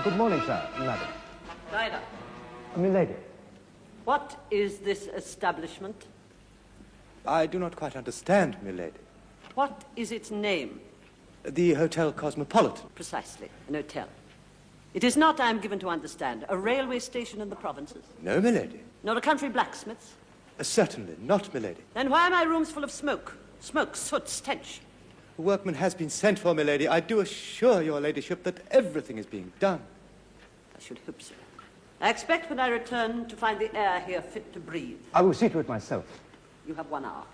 Good morning, sir, madam. Ryder, Milady. what is this establishment? I do not quite understand, milady. What is its name? The Hotel Cosmopolitan. Precisely, an hotel. It is not, I am given to understand, a railway station in the provinces. No, milady. Nor a country blacksmith's. Certainly not, milady. Then why are my rooms full of smoke? Smoke, soot, stench. A workman has been sent for, milady. I do assure your ladyship that everything is being done. I should hope so. I expect when I return to find the air here fit to breathe. I will see to it myself. You have 1 hour.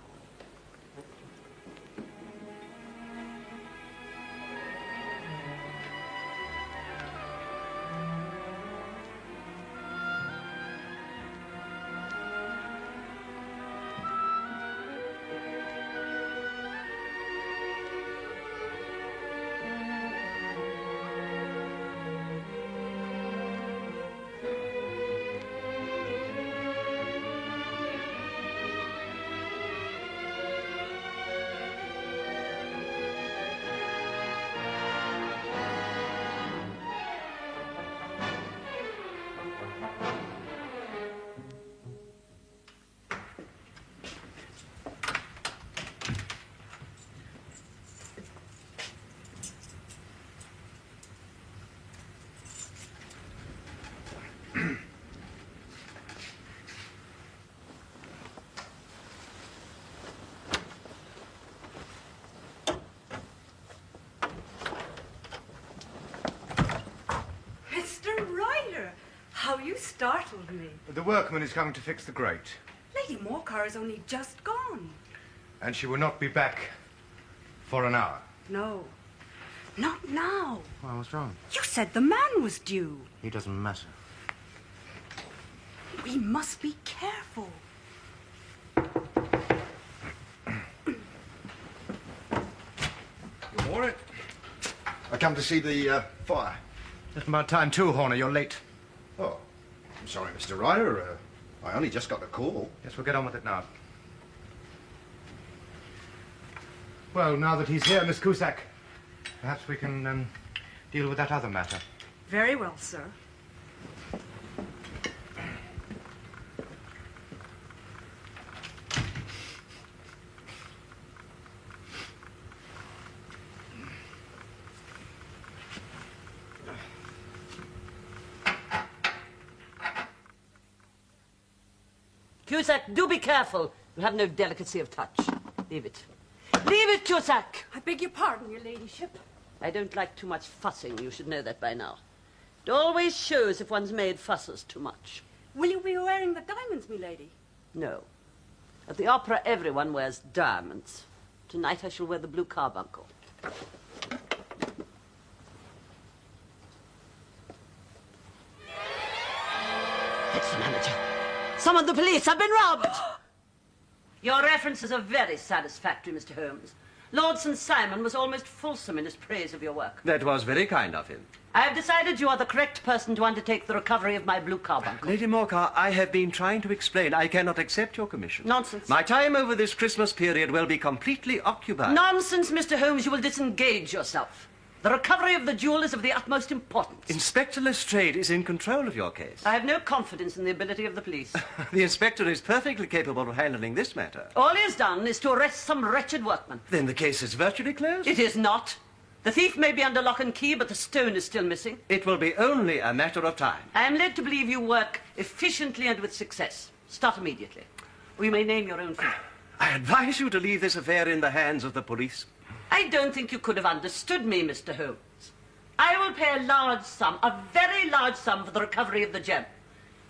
How you startled me. The workman is coming to fix the grate. Lady Morcar has only just gone. And she will not be back for an hour. No, not now. Well, what's wrong? You said the man was due. He doesn't matter. We must be careful. Good morning. I come to see the fire. Just about time too, Horner. You're late. Oh, I'm sorry, Mr. Ryder. I only just got a call. Yes, we'll get on with it now. Well, now that he's here, Miss Cusack, perhaps we can deal with that other matter. Very well, sir. Cusack, do be careful. You have no delicacy of touch. Leave it. Leave it, Cusack! I beg your pardon, your ladyship. I don't like too much fussing. You should know that by now. It always shows if one's maid fusses too much. Will you be wearing the diamonds, milady? No. At the opera, everyone wears diamonds. Tonight I shall wear the blue carbuncle. It's the manager. Summon the police. I've been robbed. Your references are very satisfactory, Mr. Holmes. Lord St. Simon was almost fulsome in his praise of your work. That was very kind of him. I have decided you are the correct person to undertake the recovery of my blue carbuncle. Lady Morcar, I have been trying to explain. I cannot accept your commission. Nonsense. My time over this Christmas period will be completely occupied. Nonsense, Mr. Holmes. You will disengage yourself. The recovery of the jewel is of the utmost importance. Inspector Lestrade is in control of your case. I have no confidence in the ability of the police. The inspector is perfectly capable of handling this matter. All he has done is to arrest some wretched workman. Then the case is virtually closed? It is not. The thief may be under lock and key, but the stone is still missing. It will be only a matter of time. I am led to believe you work efficiently and with success. Start immediately. Or you may name your own fee. I advise you to leave this affair in the hands of the police. I don't think you could have understood me, Mr. Holmes. I will pay a large sum, a very large sum, for the recovery of the gem.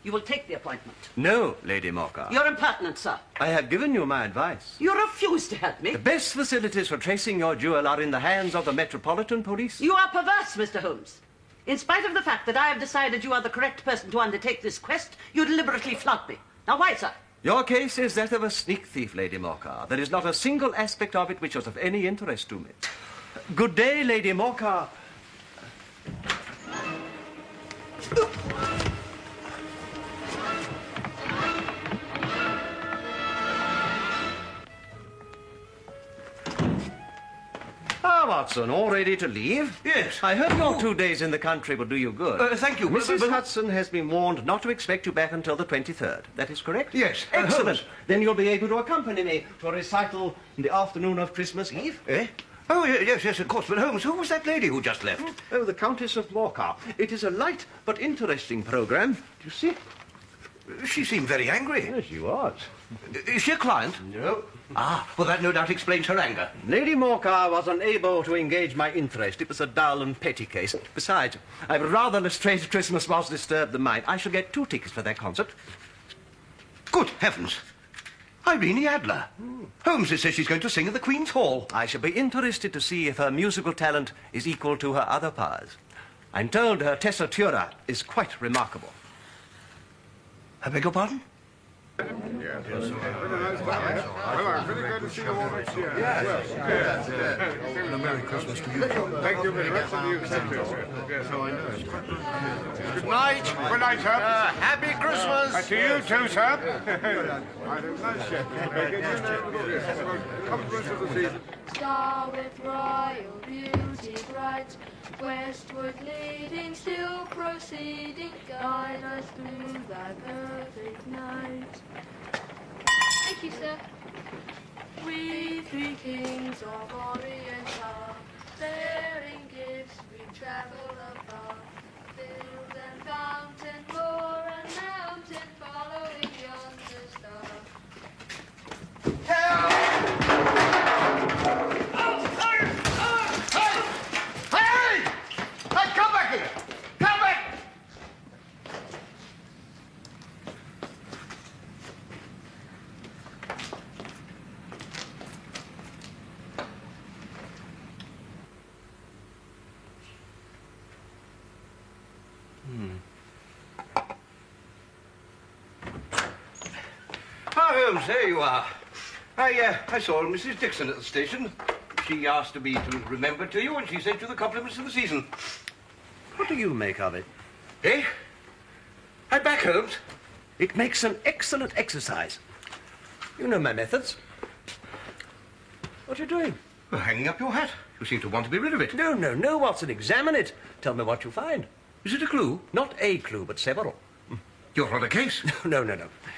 You will take the appointment. No, Lady Morcar. You're impertinent, sir. I have given you my advice. You refuse to help me. The best facilities for tracing your jewel are in the hands of the Metropolitan Police. You are perverse, Mr. Holmes. In spite of the fact that I have decided you are the correct person to undertake this quest, you deliberately flout me. Now, why, sir? Your case is that of a sneak thief, Lady Morcar. There is not a single aspect of it which is of any interest to me. Good day, Lady Morcar. Now, Watson, all ready to leave? Yes. I hope your 2 days in the country will do you good. Thank you. Mrs. Hudson has been warned not to expect you back until the 23rd. That is correct? Yes. Excellent. Holmes. Then you'll be able to accompany me to a recital in the afternoon of Christmas Eve. Eh? Oh, yes, of course. But Holmes, who was that lady who just left? Oh, the Countess of Morcar. It is a light but interesting program. Do you see? She seemed very angry. Yes, she was. Is she a client? No. Ah, well, that no doubt explains her anger. Lady Morcar was unable to engage my interest. It was a dull and petty case. Besides, I would rather Lestrange's Christmas was disturbed than mine. I shall get 2 tickets for that concert. Good heavens. Irene Adler. Holmes says she's going to sing at the Queen's Hall. I shall be interested to see if her musical talent is equal to her other powers. I'm told her tessitura is quite remarkable. I beg your pardon? Well, I'm really glad to see you all next year. And a Merry Christmas to you. Thank you very much. And you too, sir. Yes, I know. Good night. Good night, sir. Happy Christmas! To you too, sir. I have nice chef. Come to the season. Star with royal beauty bright, westward leading, still proceeding, guide us through thy perfect night. Thank you, sir. We 3 kings of Orient are, bearing gifts we travel afar, field and fountain, moor and mountain, following yonder star. Hey, come back here! Come back! Holmes, there you are. I saw Mrs. Dixon at the station. She asked me to remember to you, and she sent you the compliments of the season. What do you make of it? Eh? I'm back, Holmes. It makes an excellent exercise. You know my methods. What are you doing? Well, hanging up your hat. You seem to want to be rid of it. No, Watson. Examine it. Tell me what you find. Is it a clue? Not a clue, but several. You're on a case. No.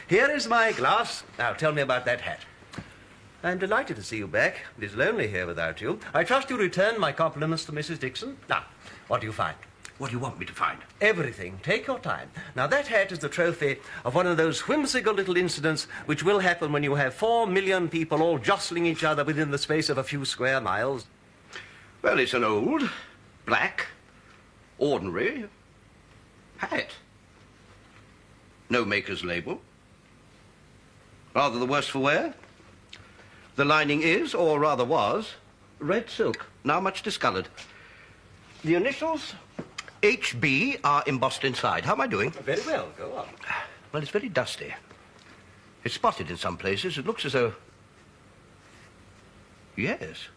Here is my glass. Now, tell me about that hat. I'm delighted to see you back. It is lonely here without you. I trust you return my compliments to Mrs. Dixon. Now, what do you find? What do you want me to find? Everything. Take your time. Now, that hat is the trophy of one of those whimsical little incidents which will happen when you have 4 million people all jostling each other within the space of a few square miles. Well, it's an old, black, ordinary hat. No maker's label. Rather the worse for wear. The lining is, or rather was, red silk, now much discolored. The initials, HB, are embossed inside. How am I doing? Very well. Go on. Well, it's very dusty. It's spotted in some places. It looks as though... Yes.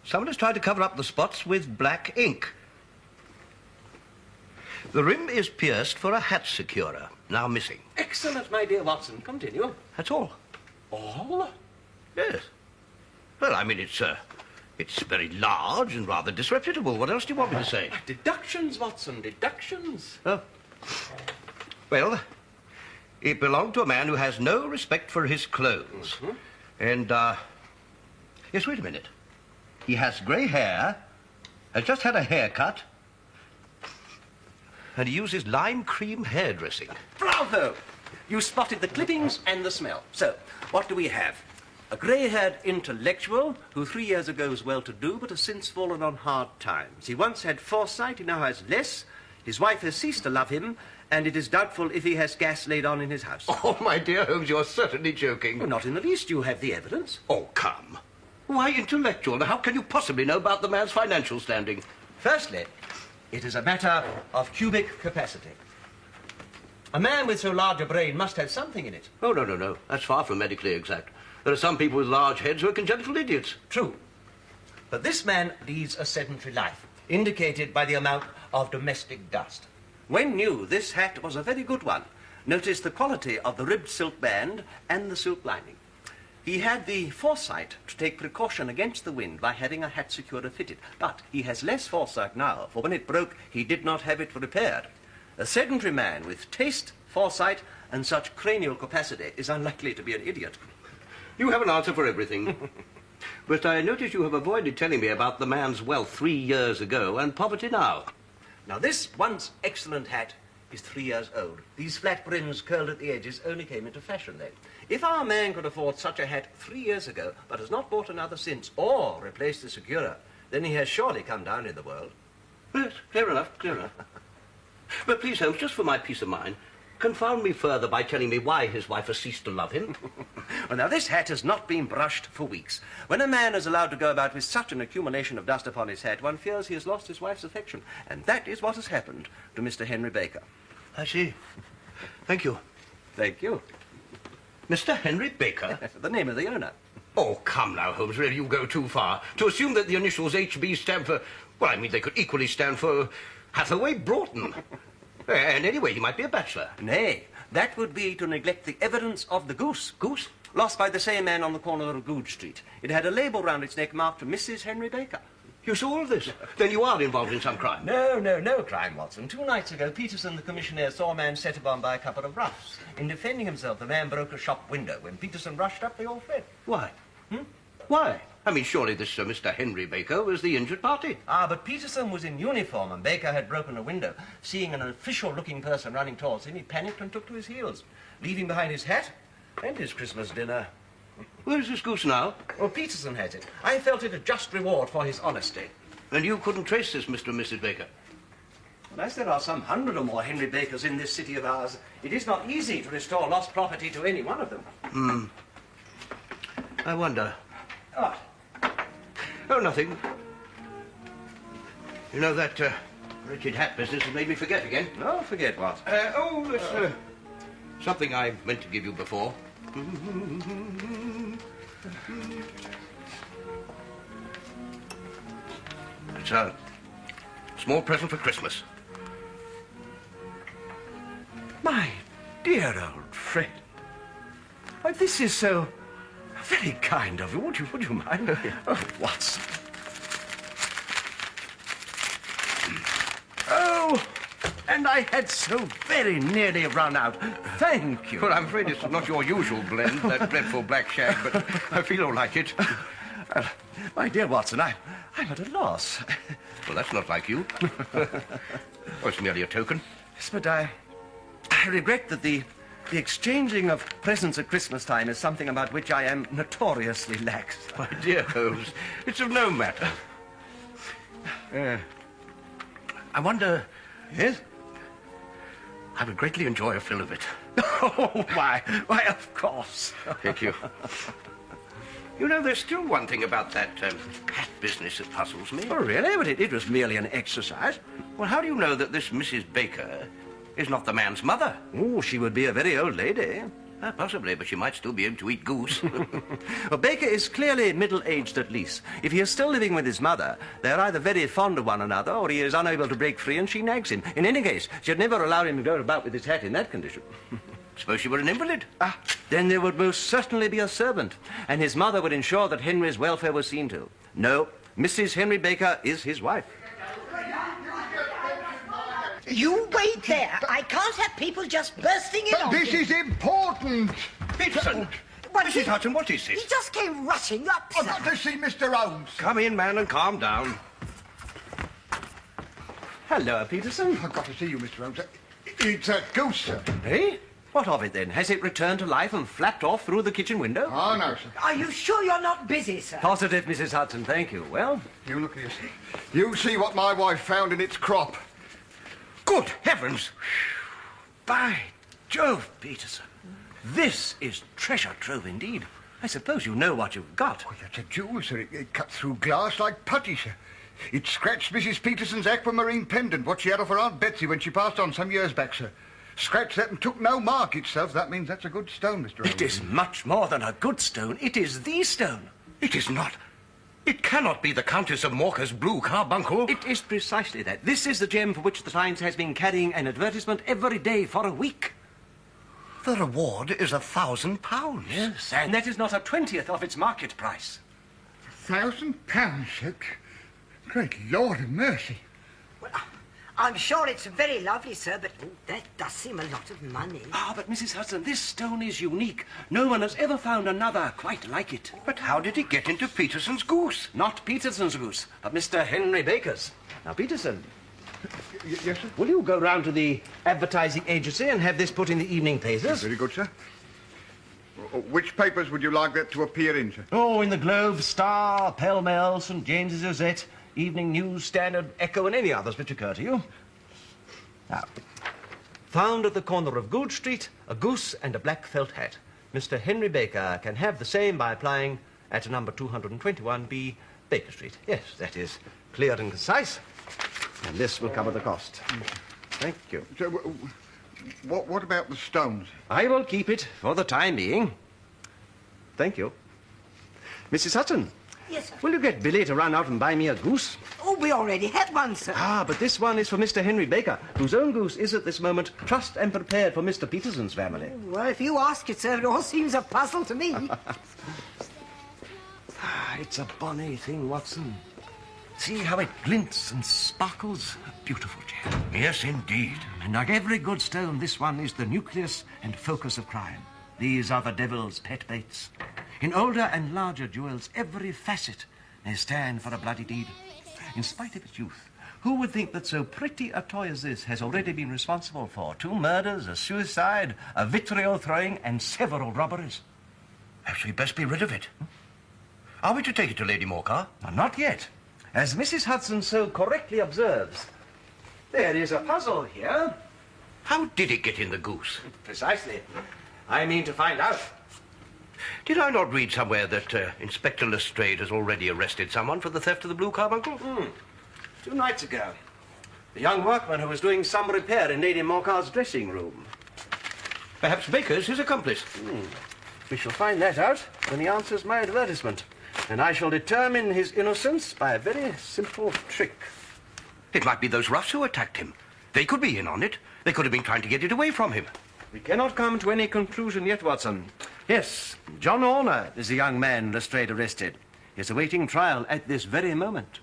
Someone has tried to cover up the spots with black ink. The rim is pierced for a hat securer, now missing. Excellent, my dear Watson. Continue. That's all. All? Yes. Well, I mean, it's very large and rather disreputable. What else do you want me to say? Deductions, Watson, deductions. Oh. Well, it belonged to a man who has no respect for his clothes. Mm-hmm. And, yes, wait a minute. He has grey hair, has just had a haircut, and he uses lime cream hairdressing. Bravo! You spotted the clippings and the smell. So, what do we have? A grey-haired intellectual who 3 years ago was well-to-do but has since fallen on hard times. He once had foresight, he now has less. His wife has ceased to love him, and it is doubtful if he has gas laid on in his house. Oh, my dear Holmes, you're certainly joking. Well, not in the least. You have the evidence. Oh, come. Why intellectual? Now, how can you possibly know about the man's financial standing? Firstly, it is a matter of cubic capacity. A man with so large a brain must have something in it. Oh, no. That's far from medically exact. There are some people with large heads who are congenital idiots. True. But this man leads a sedentary life, indicated by the amount of domestic dust. When new, this hat was a very good one. Notice the quality of the ribbed silk band and the silk lining. He had the foresight to take precaution against the wind by having a hat securer fitted. But he has less foresight now, for when it broke, he did not have it repaired. A sedentary man with taste, foresight, and such cranial capacity is unlikely to be an idiot. You have an answer for everything. But I notice you have avoided telling me about the man's wealth 3 years ago and poverty now. Now, this once excellent hat is 3 years old. These flat brims curled at the edges only came into fashion then. If our man could afford such a hat 3 years ago, but has not bought another since, or replaced the securer, then he has surely come down in the world. Yes, clear enough, clear enough. But please, Holmes, just for my peace of mind, confound me further by telling me why his wife has ceased to love him. Well, now, this hat has not been brushed for weeks. When a man is allowed to go about with such an accumulation of dust upon his hat, one fears he has lost his wife's affection. And that is what has happened to Mr. Henry Baker. I see. Thank you. Thank you. Mr. Henry Baker? The name of the owner. Oh, come now, Holmes, really, you go too far. To assume that the initials HB stand for... Well, I mean, they could equally stand for Hathaway Broughton. And anyway, he might be a bachelor. Nay, that would be to neglect the evidence of the goose. Goose? Lost by the same man on the corner of Goode Street. It had a label round its neck marked Mrs. Henry Baker. You saw all this? Then you are involved in some crime. No crime, Watson. 2 nights ago, Peterson, the commissioner, saw a man set upon by a couple of roughs. In defending himself, the man broke a shop window. When Peterson rushed up, they all fled. Why? Why? I mean, surely this Mr. Henry Baker was the injured party. Ah, but Peterson was in uniform and Baker had broken a window. Seeing an official-looking person running towards him, he panicked and took to his heels, leaving behind his hat and his Christmas dinner. Where's this goose now? Well, Peterson has it. I felt it a just reward for his honesty. And you couldn't trace this Mr. and Mrs. Baker? Well, as there are some 100 or more Henry Bakers in this city of ours, it is not easy to restore lost property to any one of them. I wonder. What? Oh, nothing. You know, that wretched hat business has made me forget again. No, forget what? It's something I meant to give you before. It's a small present for Christmas. My dear old friend. Why, this is so very kind of you. Would you mind? Oh, Watson. Oh, and I had so very nearly run out. Thank you. Well, I'm afraid it's not your usual blend, that dreadful black shag, but I feel like it. My dear Watson, I'm at a loss. Well, that's not like you. Oh, it's merely a token. Yes, but I regret that the exchanging of presents at Christmas time is something about which I am notoriously lax. My dear Holmes, it's of no matter. I wonder... Yes? I would greatly enjoy a fill of it. Oh, why, of course. Thank you. You know, there's still one thing about that hat business that puzzles me. Oh, really? But it was merely an exercise. Well, how do you know that this Mrs. Baker is not the man's mother? Oh, she would be a very old lady. Possibly, but she might still be able to eat goose. Well, Baker is clearly middle-aged at least. If he is still living with his mother, they're either very fond of one another or he is unable to break free and she nags him. In any case, she'd never allow him to go about with his hat in that condition. Suppose she were an invalid? Then there would most certainly be a servant, and his mother would ensure that Henry's welfare was seen to. No, Mrs. Henry Baker is his wife. You wait there. I can't have people just bursting in on This me. is important. Peterson! What, Mrs. Hudson, what is this? He just came rushing up, I've sir. got to see Mr. Holmes. Come in, man, and calm down. Hello, Peterson. I've got to see you, Mr. Holmes. It's a goose, sir. Eh? What of it, then? Has it returned to life and flapped off through the kitchen window? Oh, no, sir. Are you sure you're not busy, sir? Positive, Mrs. Hudson, thank you. Well? You look here, sir. You see what my wife found in its crop. Good heavens! By Jove, Peterson. This is treasure trove indeed. I suppose you know what you've got. Oh, that's a jewel, sir. It cut through glass like putty, sir. It scratched Mrs. Peterson's aquamarine pendant, what she had off her Aunt Betsy when she passed on some years back, sir. Scratched that and took no mark itself. That means that's a good stone, Mr. Holmes. It is much more than a good stone. It is the stone. It is not. It cannot be the Countess of Morca's blue carbuncle. It is precisely that. This is the gem for which the Times has been carrying an advertisement every day for a week. The reward is £1,000. Yes, and that is not a 20th of its market price. £1,000, sir? Great Lord of mercy. Well, I'm sure it's very lovely, sir, but that does seem a lot of money. Ah, but Mrs. Hudson, this stone is unique. No one has ever found another quite like it. But how did it get into Peterson's goose? Not Peterson's goose, but Mr. Henry Baker's. Now, Peterson, Yes, sir? will you go round to the advertising agency and have this put in the evening papers? Very good, sir. Which papers would you like that to appear in, sir? Oh, in the Globe, Star, Pall Mall, St. James's Gazette, Evening News, Standard, Echo, and any others which occur to you. Now, found at the corner of Gould Street, a goose and a black felt hat. Mr. Henry Baker can have the same by applying at number 221B, Baker Street. Yes, that is clear and concise. And this will cover the cost. Thank you. So, what about the stones? I will keep it for the time being. Thank you. Mrs. Hudson. Yes, sir. Will you get Billy to run out and buy me a goose? Oh, we already had one, sir. Ah, but this one is for Mr. Henry Baker, whose own goose is at this moment trussed and prepared for Mr. Peterson's family. Well, if you ask it, sir, it all seems a puzzle to me. It's a bonny thing, Watson. See how it glints and sparkles? A beautiful gem. Yes, indeed. And like every good stone, this one is the nucleus and focus of crime. These are the devil's pet baits. In older and larger jewels, every facet may stand for a bloody deed. In spite of its youth, who would think that so pretty a toy as this has already been responsible for 2 murders, a suicide, a vitriol throwing, and several robberies? Perhaps we'd best be rid of it. Are we to take it to Lady Morcar? Well, not yet. As Mrs. Hudson so correctly observes, there is a puzzle here. How did it get in the goose? Precisely. I mean to find out. Did I not read somewhere that Inspector Lestrade has already arrested someone for the theft of the blue carbuncle? 2 nights ago. The young workman who was doing some repair in Lady Morcar's dressing room. Perhaps Baker's his accomplice. We shall find that out when he answers my advertisement. And I shall determine his innocence by a very simple trick. It might be those roughs who attacked him. They could be in on it. They could have been trying to get it away from him. We cannot come to any conclusion yet, Watson. Yes, John Horner is the young man Lestrade arrested. He is awaiting trial at this very moment.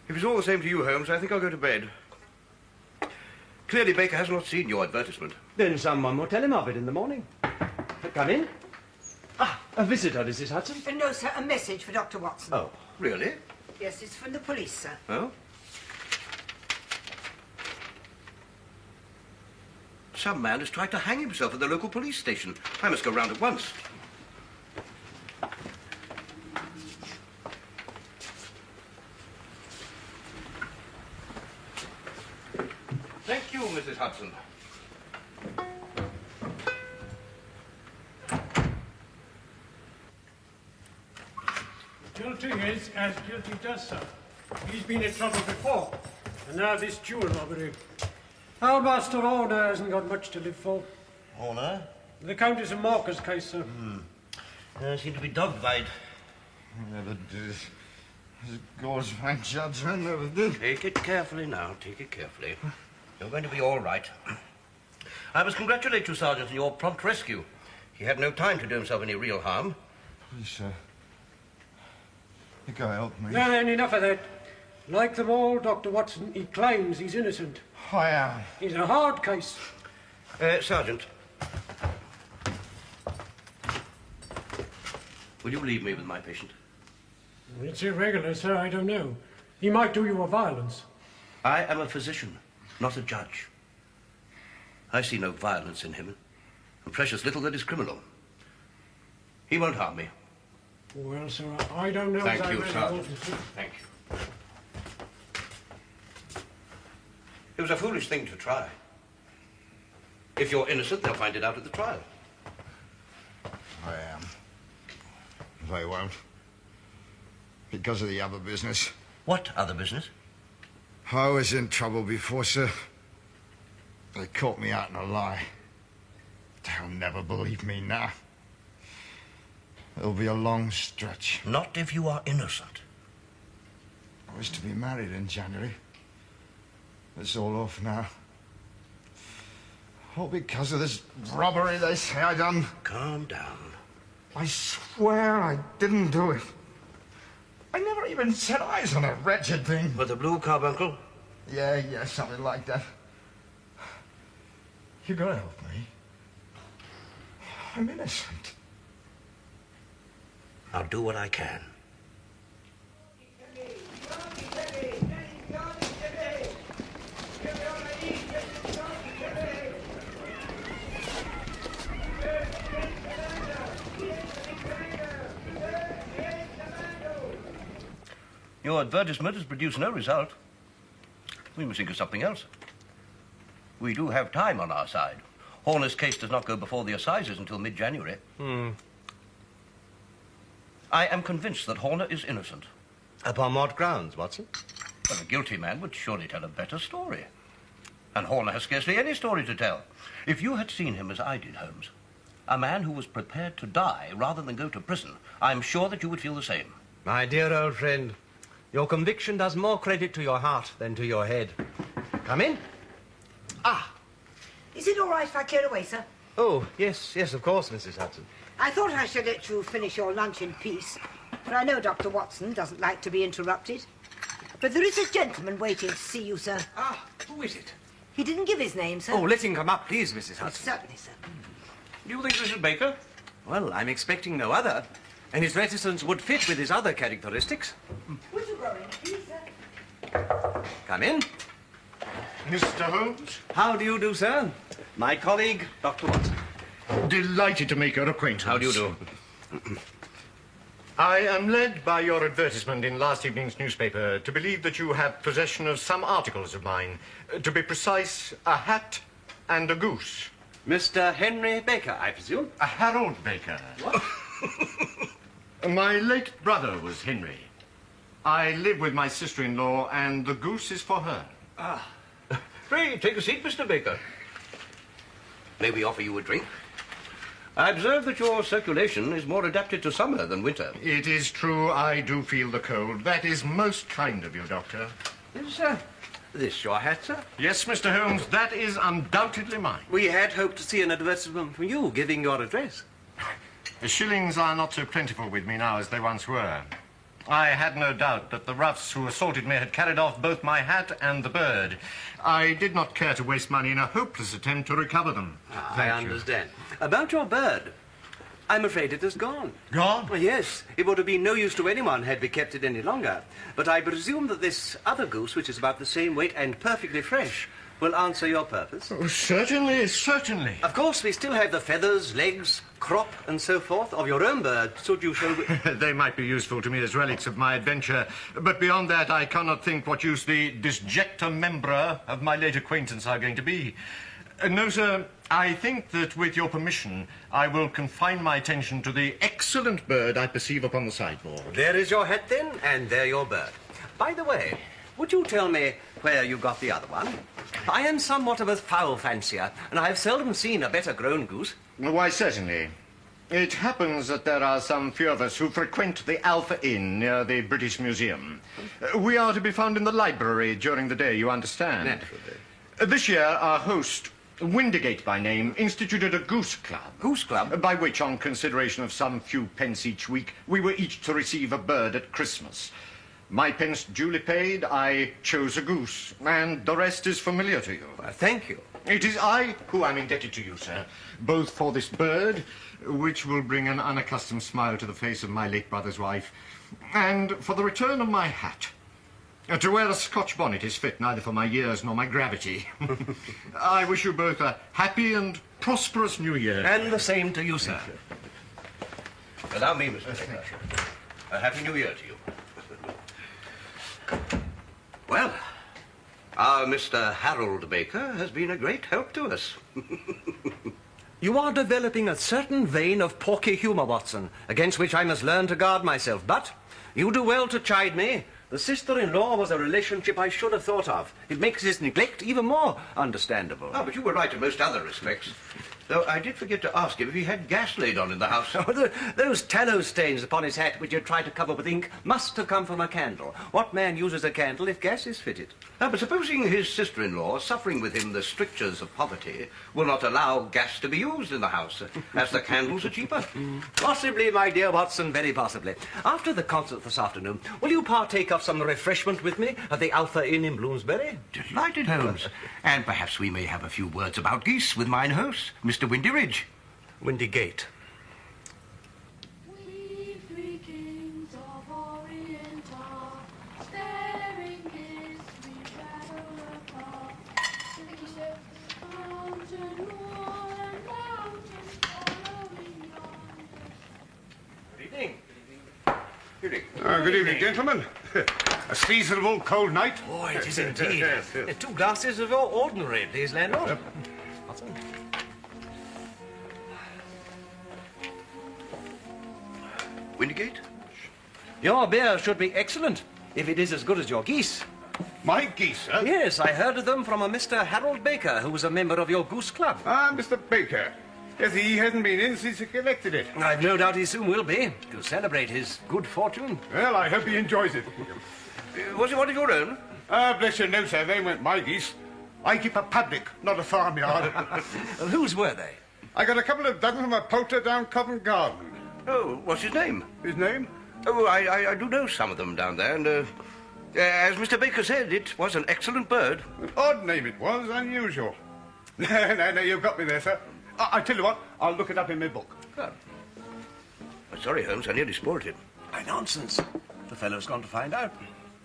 If it's all the same to you, Holmes, I think I'll go to bed. Clearly, Baker has not seen your advertisement. Then someone will tell him of it in the morning. Come in. Ah, a visitor, Mrs. Hudson. No, sir, a message for Dr. Watson. Oh. Really? Yes, it's from the police, sir. Oh? Some man has tried to hang himself at the local police station. I must go round at once. Thank you, Mrs. Hudson. Guilty is as guilty does, sir. He's been in trouble before, and now this jewel robbery. Our master Horner hasn't got much to live for. Horner? The Countess of Morcar's case, sir. Seem to be dogged by it. Never did. God's my judgment, never did. Take it carefully now, take it carefully. You're going to be all right. I must congratulate you, Sergeant, on your prompt rescue. He had no time to do himself any real harm. Please, sir. You gotta help me. Now then, enough of that. Like them all, Dr. Watson, he claims he's innocent. I am. It's a hard case. Sergeant. Will you leave me with my patient? It's irregular, sir. I don't know. He might do you a violence. I am a physician, not a judge. I see no violence in him, and precious little that is criminal. He won't harm me. Well, sir, I don't know. Thank as I you, really Sergeant. want to. Thank you. It was a foolish thing to try. If you're innocent, they'll find it out at the trial. I am. They won't. Because of the other business. What other business? I was in trouble before, sir. They caught me out in a lie. They'll never believe me now. It'll be a long stretch. Not if you are innocent. I was to be married in January. It's all off now. All because of this robbery they say I done. Calm down. I swear I didn't do it. I never even set eyes on a wretched thing. With the blue carbuncle? Yeah, something like that. You gotta help me. I'm innocent. I'll do what I can. Your advertisement has produced no result. We must think of something else. We do have time on our side. Horner's case does not go before the assizes until mid-January. I am convinced that Horner is innocent. Upon what grounds, Watson? Well, a guilty man would surely tell a better story. And Horner has scarcely any story to tell. If you had seen him as I did, Holmes, a man who was prepared to die rather than go to prison, I'm sure that you would feel the same. My dear old friend, your conviction does more credit to your heart than to your head. Come in. Is it all right if I clear away, sir? Oh, yes, of course, Mrs. Hudson. I thought I should let you finish your lunch in peace, but I know Dr. Watson doesn't like to be interrupted. But there is a gentleman waiting to see you, sir. Who is it? He didn't give his name, sir. Oh, let him come up, please, Mrs. Hudson. Certainly, sir. Do you think this is Baker? Well, I'm expecting no other. And his reticence would fit with his other characteristics. Would you go in, please, sir? Come in. Mr. Holmes? How do you do, sir? My colleague, Dr. Watson. Delighted to make your acquaintance. How do you do? I am led by your advertisement in last evening's newspaper to believe that you have possession of some articles of mine. To be precise, a hat and a goose. Mr. Henry Baker, I presume? A Harold Baker. What? My late brother was Henry. I live with my sister-in-law, and the goose is for her. Pray, take a seat, Mr. Baker. May we offer you a drink? I observe that your circulation is more adapted to summer than winter. It is true, I do feel the cold. That is most kind of you, Doctor. Is this your hat, sir? Yes, Mr. Holmes, that is undoubtedly mine. We had hoped to see an advertisement from you giving your address. The shillings are not so plentiful with me now as they once were. I had no doubt that the roughs who assaulted me had carried off both my hat and the bird. I did not care to waste money in a hopeless attempt to recover them. I understand. About your bird, I'm afraid it is gone. Gone? Well, yes. It would have been no use to anyone had we kept it any longer. But I presume that this other goose, which is about the same weight and perfectly fresh, will answer your purpose. Oh, certainly, certainly. Of course, we still have the feathers, legs, crop, and so forth of your own bird, should you show... They might be useful to me as relics of my adventure, but beyond that, I cannot think what use the disjecta membra of my late acquaintance are going to be. No, sir, I think that with your permission, I will confine my attention to the excellent bird I perceive upon the sideboard. There is your hat, then, and there your bird. By the way, would you tell me where you got the other one? I am somewhat of a fowl fancier, and I have seldom seen a better grown goose. Why, certainly. It happens that there are some few of us who frequent the Alpha Inn near the British Museum. We are to be found in the library during the day, you understand. Naturally. This year, our host, Windigate by name, instituted a goose club. Goose club? By which, on consideration of some few pence each week, we were each to receive a bird at Christmas. My pence duly paid, I chose a goose, and the rest is familiar to you. Thank you. It is I who am indebted to you, sir, both for this bird, which will bring an unaccustomed smile to the face of my late brother's wife, and for the return of my hat. To wear a Scotch bonnet is fit neither for my years nor my gravity. I wish you both a happy and prosperous New Year. And the same to you, sir. Allow me, Mr. Baker. A happy New Year to you. Well, our Mr. Harold Baker has been a great help to us. You are developing a certain vein of porky humour, Watson, against which I must learn to guard myself. But you do well to chide me. The sister-in-law was a relationship I should have thought of. It makes his neglect even more understandable. Ah, but you were right in most other respects. Though I did forget to ask him if he had gas laid on in the house. Oh, those tallow stains upon his hat, which you tried to cover with ink, must have come from a candle. What man uses a candle if gas is fitted? Ah, but supposing his sister-in-law, suffering with him the strictures of poverty, will not allow gas to be used in the house, as the candles are cheaper. Possibly, my dear Watson, very possibly. After the concert this afternoon, will you partake of some refreshment with me at the Alpha Inn in Bloomsbury? Delighted, Holmes. And perhaps we may have a few words about geese with mine host, Mr. Windyridge. Windigate. We three kings of Orient are, staring this we travel apart. Thank you, sir. Mountain wall and mountain following yonder. Good evening. Good evening. Good evening, gentlemen. A seasonable cold night. Oh, it is indeed. 2 glasses of your ordinary, please, landlord. Watson. Windigate? Your beer should be excellent, if it is as good as your geese. My geese, sir? Yes, I heard of them from a Mr. Harold Baker, who was a member of your goose club. Ah, Mr. Baker. Yes, he hasn't been in since he collected it. I've no doubt he soon will be, to celebrate his good fortune. Well, I hope he enjoys it. Was it one of your own? Ah, bless you, no, sir. They weren't my geese. I keep a public, not a farmyard. Well, whose were they? I got a couple of dozen from a poulter down Covent Garden. Oh, what's his name? His name? Oh, I do know some of them down there, and as Mr. Baker said, it was an excellent bird. An odd name it was, unusual. No, you've got me there, sir. I tell you what, I'll look it up in my book. Good. I'm sorry, Holmes, I nearly spoiled it. Why, nonsense. The fellow's gone to find out.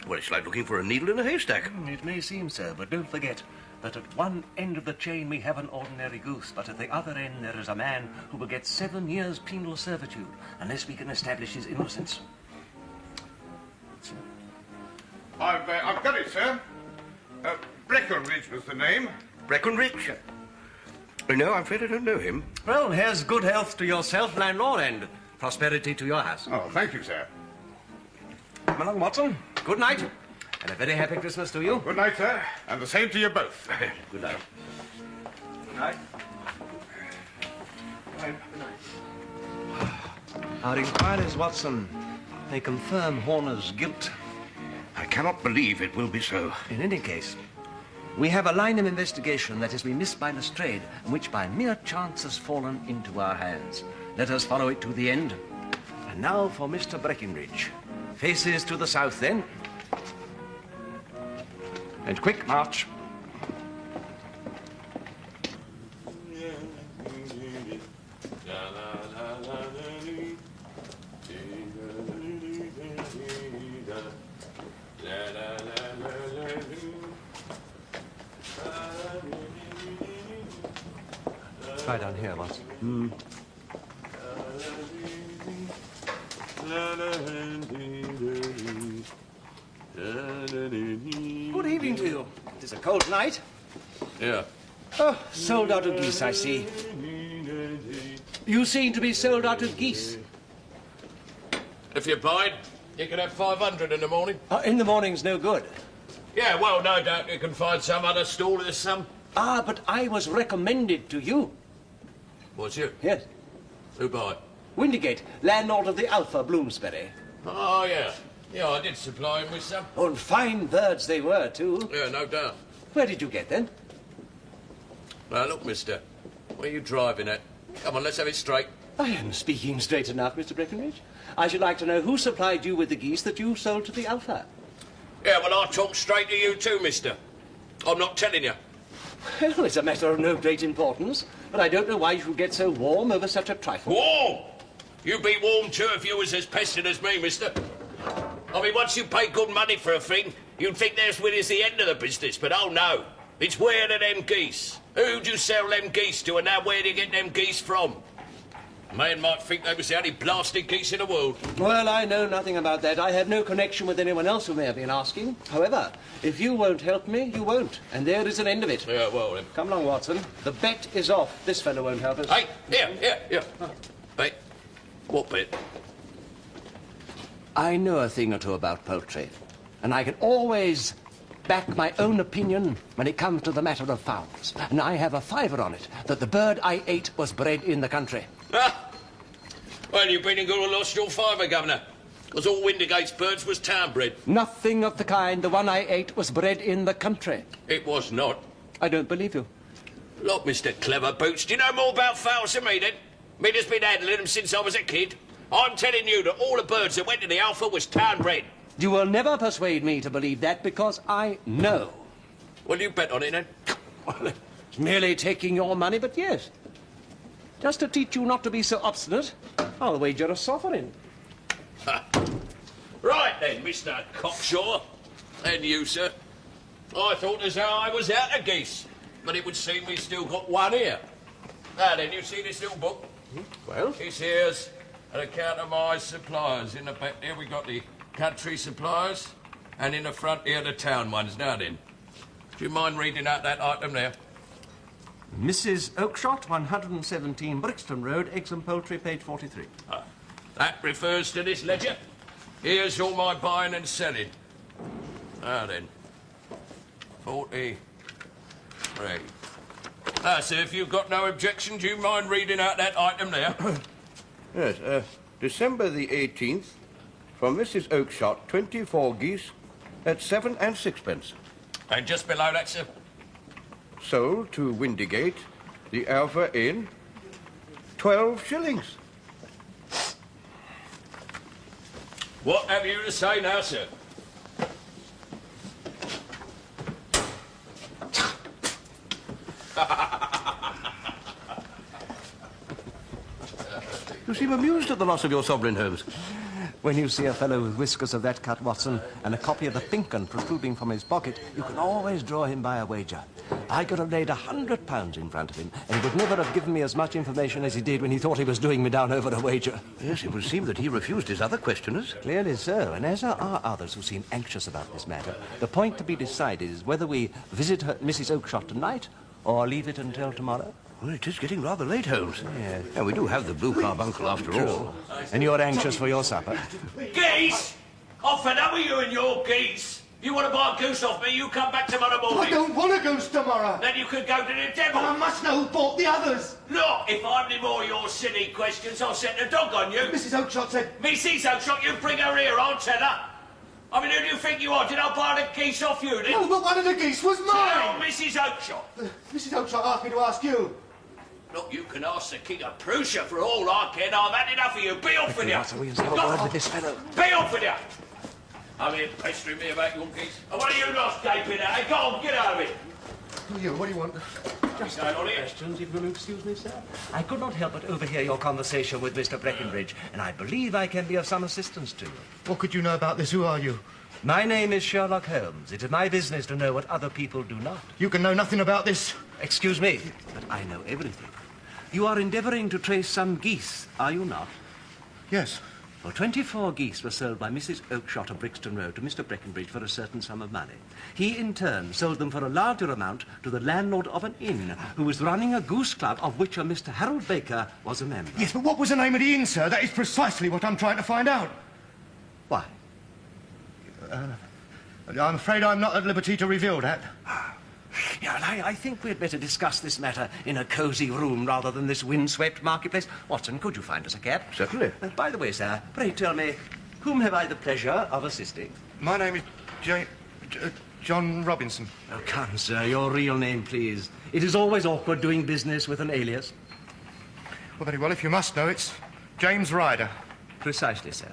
Well, it's like looking for a needle in a haystack. It may seem so, but don't forget that at one end of the chain we have an ordinary goose, but at the other end there is a man who will get 7 years penal servitude unless we can establish his innocence. I've got it, sir. Breckenridge was the name. Breckenridge? No, I'm afraid I don't know him. Well, here's good health to yourself, landlord, and prosperity to your house. Oh, thank you, sir. Come along, Watson. Good night, and a very happy Christmas to you. Good night, sir, and the same to you both. Good night. Good night. Our inquiries, Watson, may confirm Horner's guilt. I cannot believe it will be so. In any case, we have a line of investigation that has been missed by Lestrade, and which by mere chance has fallen into our hands. Let us follow it to the end. And now for Mr. Breckenridge. Faces to the south, then. And quick march. Try down here, Watson. Good evening to you. It is a cold night. Yeah. Oh, sold out of geese, I see. You seem to be sold out of geese. If you bide, you can have 500 in the morning. In the morning's no good. Yeah, well, no doubt you can find some other stall there's some. Ah, but I was recommended to you. Was you? Yes. Who by? Windigate, landlord of the Alpha, Bloomsbury. Oh, yeah. Yeah, I did supply him with some. Oh, and fine birds they were, too. Yeah, no doubt. Where did you get them? Now, look, mister. Where are you driving at? Come on, let's have it straight. I am speaking straight enough, Mr. Breckenridge. I should like to know who supplied you with the geese that you sold to the Alpha. Yeah, well, I talk straight to you too, mister. I'm not telling you. Well, it's a matter of no great importance, but I don't know why you should get so warm over such a trifle. Warm? You'd be warm too if you was as pestered as me, mister. I mean, once you pay good money for a thing, you'd think there's when it's the end of the business, but oh no. It's where are them geese? Who'd you sell them geese to, and now where do you get them geese from? A man might think they was the only blasted geese in the world. Well, I know nothing about that. I have no connection with anyone else who may have been asking. However, if you won't help me, you won't. And there is an end of it. Yeah, well, then. Come along, Watson. The bet is off. This fellow won't help us. Hey, here. Bet? What bet? I know a thing or two about poultry, and I can always back my own opinion when it comes to the matter of fowls. And I have a fiver on it that the bird I ate was bred in the country. Ah! Well, you've been and got lost your fiver, Governor. Because all Windigate's birds was town-bred. Nothing of the kind. The one I ate was bred in the country. It was not. I don't believe you. Look, Mr. Clever Boots, do you know more about fowls than me, then? Me that's been handling them since I was a kid. I'm telling you that all the birds that went to the Alpha was town-bred. You will never persuade me to believe that because I know. Well, you bet on it, then? Well, it's merely taking your money, but yes. Just to teach you not to be so obstinate, I'll wager a sovereign. Right, then, Mr. Cockshaw. And you, sir. I thought as how I was out of geese, but it would seem we still got one here. Now, then, you see this little book? Well? This here's an account of my suppliers. In the back here, we got the country suppliers, and in the front here, the town ones. Now, then, do you mind reading out that item there? Mrs. Oakshott, 117 Brixton Road, Eggs and Poultry, page 43. That refers to this ledger. Here's all my buying and selling. Now then, 43. So if you've got no objection, do you mind reading out that item there? Yes, December the 18th, from Mrs. Oakshott, 24 geese at 7 and 6pence. And just below that, sir? Sold to Windigate, the Alpha Inn, 12 shillings. What have you to say now, sir? You seem amused at the loss of your sovereign, Holmes. When you see a fellow with whiskers of that cut, Watson, and a copy of the Pink 'Un protruding from his pocket, you can always draw him by a wager. I could have laid £100 in front of him, and he would never have given me as much information as he did when he thought he was doing me down over a wager. Yes, it would seem that he refused his other questioners. Clearly so, and as there are others who seem anxious about this matter, the point to be decided is whether we visit her, Mrs. Oakshott tonight, or leave it until tomorrow. Well, it is getting rather late, Holmes. Yes. And we do have the blue carbuncle after all. And you're anxious for your supper. Geese! I'm fed up with you and your geese. You want to buy a goose off me, you come back tomorrow morning. I don't want a goose tomorrow. Then you could go to the devil. I must know who bought the others. Look, if I have any more of your silly questions, I'll set the dog on you. Mrs. Oakshott said... Mrs. Oakshott, you bring her here, I'll tell her. I mean, who do you think you are? Did I buy the geese off you, then? No, but one of the geese was Tell mine. Mrs. Oakshott. Mrs. Oakshott asked me to ask you. Look, you can ask the King of Prussia for all I can. I've had enough of you. Be off with you. So we'll have a word with this fellow. Be off with you. I'm here pestering me about your geese. And what are you lot gaping at? Hey, go on, get out of it. What do you want? Just a questions, if you'll excuse me, sir. I could not help but overhear your conversation with Mr. Breckenridge, and I believe I can be of some assistance to you. What could you know about this? Who are you? My name is Sherlock Holmes. It is my business to know what other people do not. You can know nothing about this. Excuse me, but I know everything. You are endeavouring to trace some geese, are you not? Yes. Well, 24 geese were sold by Mrs. Oakshott of Brixton Road to Mr. Breckenridge for a certain sum of money. He, in turn, sold them for a larger amount to the landlord of an inn, who was running a goose club of which a Mr. Harold Baker was a member. Yes, but what was the name of the inn, sir? That is precisely what I'm trying to find out. Why? I'm afraid I'm not at liberty to reveal that. Yeah, and I think we'd better discuss this matter in a cosy room rather than this windswept marketplace. Watson, could you find us a cab? Certainly. By the way, sir, pray tell me, whom have I the pleasure of assisting? My name is John Robinson. Oh, come, sir, your real name, please. It is always awkward doing business with an alias. Well, very well, if you must know, it's James Ryder. Precisely, sir.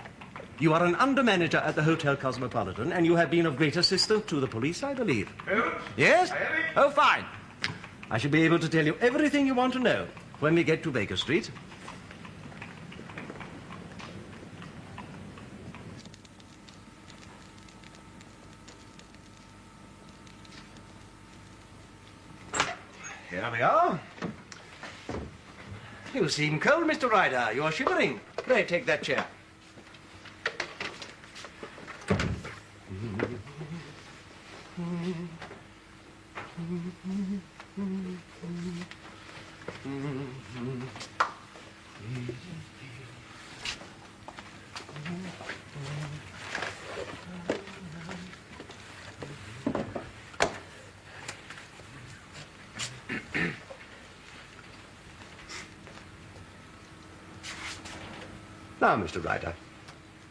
You are an under-manager at the Hotel Cosmopolitan, and you have been of great assistance to the police, I believe. Holmes? Yes? Oh, fine. I shall be able to tell you everything you want to know when we get to Baker Street. Here we are. You seem cold, Mr. Ryder. You are shivering. Pray, take that chair. Now, Mr. Ryder,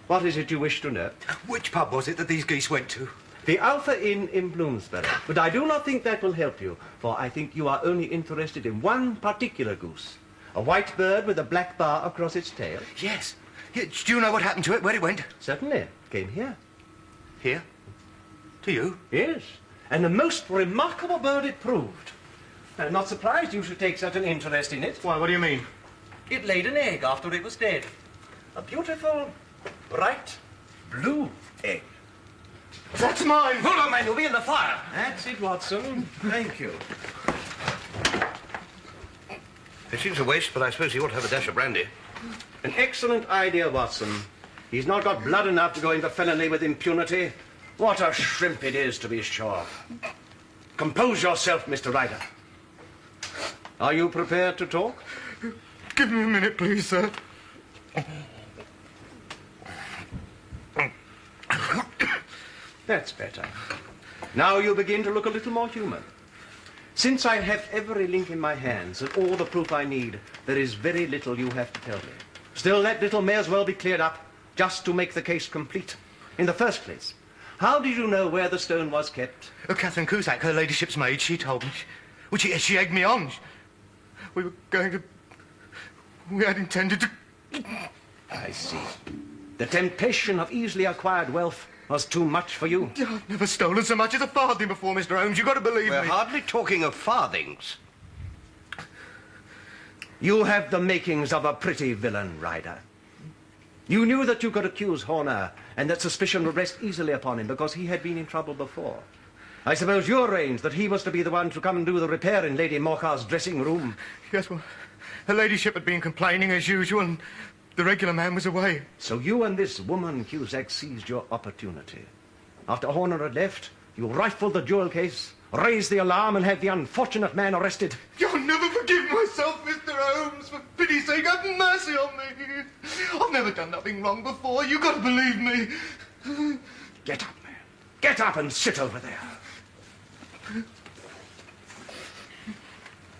what is it you wish to know? Which pub was it that these geese went to? The Alpha Inn in Bloomsbury. But I do not think that will help you, for I think you are only interested in one particular goose. A white bird with a black bar across its tail. Yes. Do you know what happened to it, where it went? Certainly. Came here. Here? To you? Yes. And a most remarkable bird it proved. I'm not surprised you should take such an interest in it. Why, what do you mean? It laid an egg after it was dead. A beautiful, bright, blue egg. That's mine! Hold on, man, you'll be in the fire. That's it, Watson. Thank you. It seems a waste, but I suppose he ought to have a dash of brandy. An excellent idea, Watson. He's not got blood enough to go into felony with impunity. What a shrimp it is, to be sure. Compose yourself, Mr. Ryder. Are you prepared to talk? Give me a minute, please, sir. That's better. Now you begin to look a little more human. Since I have every link in my hands and all the proof I need, there is very little you have to tell me. Still, that little may as well be cleared up, just to make the case complete. In the first place, how did you know where the stone was kept? Oh, Catherine Cusack, her ladyship's maid, she told me. Well, she egged me on. We were going to... We had intended to... I see. The temptation of easily acquired wealth was too much for you. I've never stolen so much as a farthing before, Mr. Holmes. You've got to believe We're me. hardly talking of farthings. You have the makings of a pretty villain, Ryder. You knew that you could accuse Horner and that suspicion would rest easily upon him because he had been in trouble before. I suppose you arranged that he was to be the one to come and do the repair in Lady Morcar's dressing room. Yes, well, her ladyship had been complaining as usual and the regular man was away. So you and this woman, Cusack, seized your opportunity. After Horner had left, you rifled the jewel case, raised the alarm, and had the unfortunate man arrested. I'll never forgive myself, Mr. Holmes. For pity's sake, have mercy on me. I've never done nothing wrong before. You've got to believe me. Get up, man. Get up and sit over there.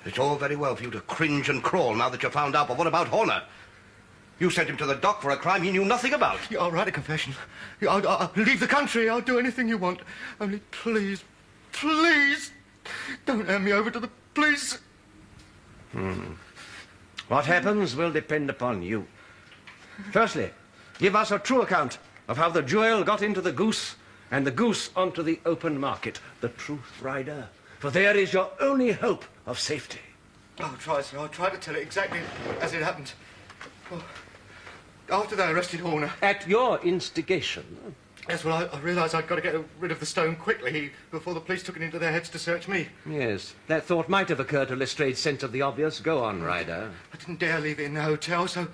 It's all very well for you to cringe and crawl now that you've found out, but what about Horner? You sent him to the dock for a crime he knew nothing about. Yeah, I'll write a confession. I'll leave the country. I'll do anything you want. Only please, please, don't hand me over to the police. What happens will depend upon you. Firstly, give us a true account of how the jewel got into the goose and the goose onto the open market. The truth, Ryder. For there is your only hope of safety. I'll try, sir. I'll try to tell it exactly as it happened. Well, after they arrested Horner... At your instigation? Yes, well, I realised I'd got to get rid of the stone quickly before the police took it into their heads to search me. Yes, that thought might have occurred to Lestrade's sense of the obvious. Go on, Ryder. I didn't dare leave it in the hotel, so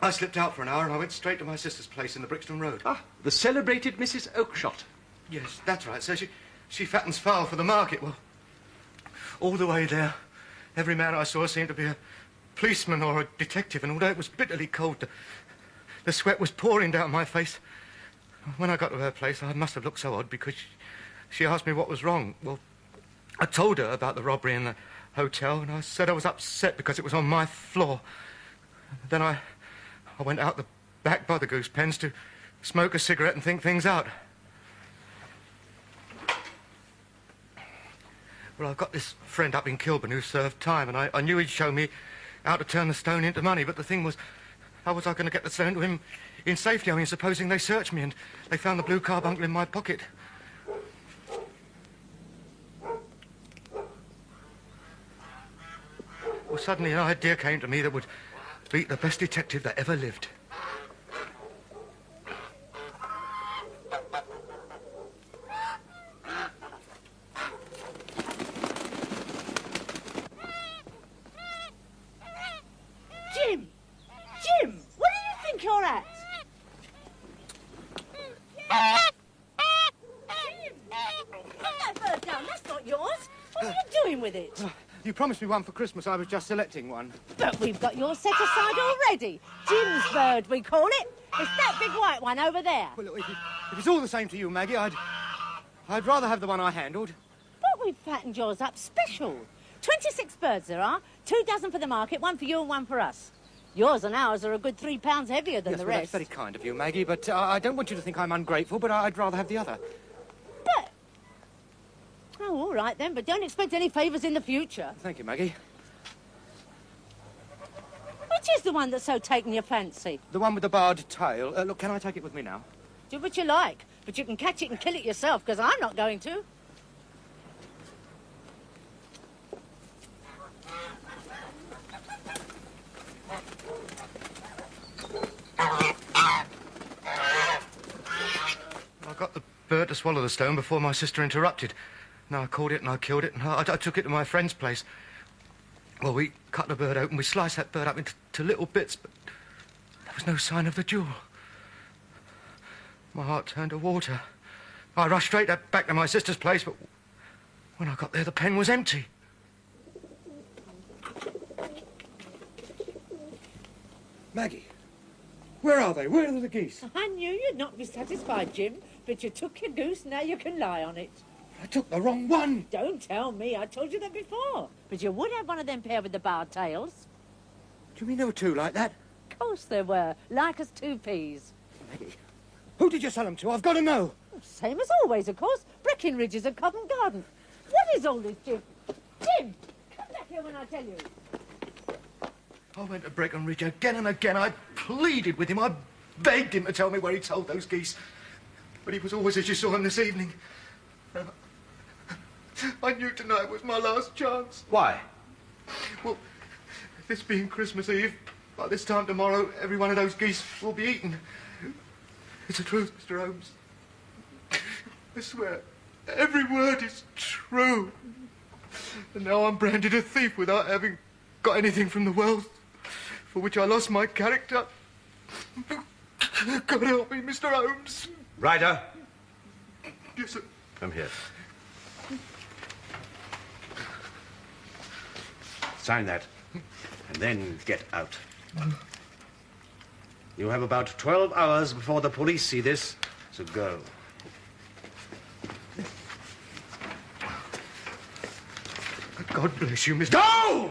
I slipped out for an hour and I went straight to my sister's place in the Brixton Road. Ah, the celebrated Mrs. Oakshott. Yes, that's right, sir. She fattens fowl for the market. Well, all the way there, every man I saw seemed to be a policeman or a detective, and although it was bitterly cold, the sweat was pouring down my face. When I got to her place, I must have looked so odd because she asked me what was wrong. Well, I told her about the robbery in the hotel, and I said I was upset because it was on my floor. Then I went out the back by the goose pens to smoke a cigarette and think things out. Well, I've got this friend up in Kilburn who served time, and I knew he'd show me how to turn the stone into money, but the thing was, how was I going to get the stone to him in safety? I mean, supposing they searched me and they found the blue carbuncle in my pocket. Well, suddenly an idea came to me that would beat the best detective that ever lived. Jim! Jim! Where do you think you're at? Jim! Put that bird down, that's not yours. What are you doing with it? You promised me one for Christmas. I was just selecting one. But we've got yours set aside already. Jim's bird, we call it. It's that big white one over there. Well, look, if it's all the same to you, Maggie, I'd rather have the one I handled. But we've fattened yours up special. 26 birds there are. 2 dozen for the market, 1 for you and 1 for us. Yours and ours are a good 3 pounds heavier than Yes, the well, rest. that's very kind of you, Maggie, but I don't want you to think I'm ungrateful, but I'd rather have the other. But... Oh, all right then, but don't expect any favours in the future. Thank you, Maggie. Which is the one that's so taken your fancy? The one with the barred tail. Look, can I take it with me now? Do what you like, but you can catch it and kill it yourself, because I'm not going to. I got the bird to swallow the stone before my sister interrupted. Now I caught it and I killed it and I took it to my friend's place. Well, we cut the bird open, we sliced that bird up into little bits, but there was no sign of the jewel. My heart turned to water. I rushed straight back to my sister's place, but when I got there, the pen was empty. Maggie, where are they? Where are the geese? I knew you'd not be satisfied, Jim, but you took your goose, now you can lie on it. I took the wrong one. Don't tell me, I told you that before. But you would have one of them pair with the barred tails. Do you mean there were 2 like that? Of course there were, like as 2 peas. Maggie, who did you sell them to? I've got to know. Same as always, of course. Breckenridge's at Covent Garden. What is all this, Jim? Jim, come back here when I tell you. I went to Breckenridge again and again. I pleaded with him. I begged him to tell me where he sold those geese. But he was always as you saw him this evening. I knew tonight was my last chance. Why? Well, this being Christmas Eve, by this time tomorrow, every one of those geese will be eaten. It's the truth, Mr. Holmes. I swear, every word is true. And now I'm branded a thief without having got anything from the wealth for which I lost my character. God help me, Mr. Holmes. Ryder. Yes, sir. Come here. Sign that, and then get out. You have about 12 hours before the police see this, so go. God bless you, Mr. Go!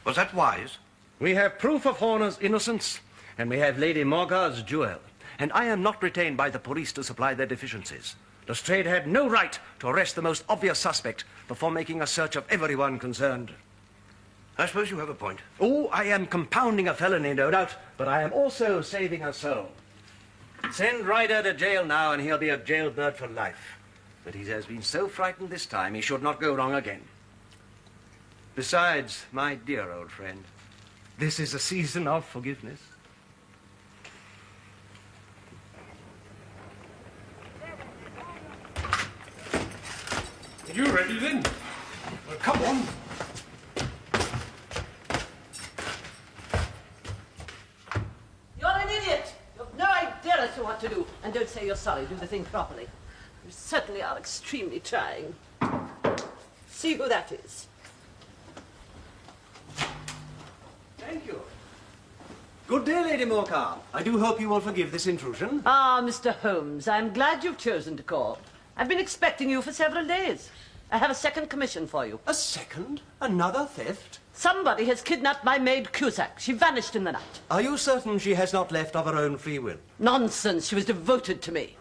Was that wise? We have proof of Horner's innocence, and we have Lady Morgar's jewel. And I am not retained by the police to supply their deficiencies. Lestrade had no right to arrest the most obvious suspect before making a search of everyone concerned. I suppose you have a point. Oh, I am compounding a felony, no doubt, but I am also saving a soul. Send Ryder to jail now, and he'll be a jailbird for life. But he has been so frightened this time, he should not go wrong again. Besides, my dear old friend, this is a season of forgiveness. Are you ready then? Well, come on. You're an idiot. You have no idea as to what to do. And don't say you're sorry. Do the thing properly. You certainly are extremely trying. See who that is. Thank you. Good day, Lady Morcar. I do hope you will forgive this intrusion. Ah, Mr. Holmes, I'm glad you've chosen to call. I've been expecting you for several days. I have a second commission for you. A second? Another theft? Somebody has kidnapped my maid Cusack. She vanished in the night. Are you certain she has not left of her own free will? Nonsense. She was devoted to me.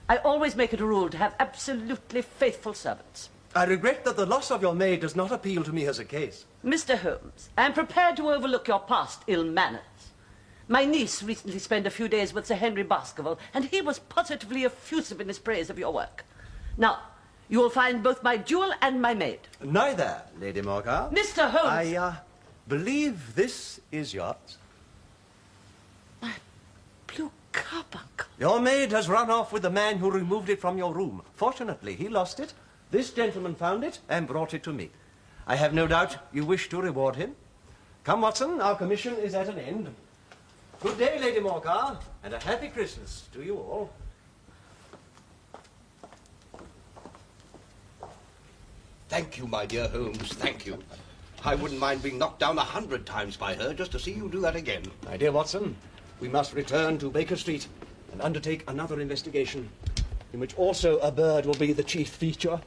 I always make it a rule to have absolutely faithful servants. I regret that the loss of your maid does not appeal to me as a case. Mr. Holmes, I am prepared to overlook your past ill manners. My niece recently spent a few days with Sir Henry Baskerville, and he was positively effusive in his praise of your work. Now, you will find both my jewel and my maid. Neither, Lady Morcar. Mr. Holmes! I believe this is yours. My blue carbuncle. Your maid has run off with the man who removed it from your room. Fortunately, he lost it. This gentleman found it and brought it to me. I have no doubt you wish to reward him. Come, Watson, our commission is at an end. Good day, Lady Morcar, and a happy Christmas to you all. Thank you, my dear Holmes, thank you. I wouldn't mind being knocked down 100 times by her just to see you do that again. My dear Watson, we must return to Baker Street and undertake another investigation, in which also a bird will be the chief feature.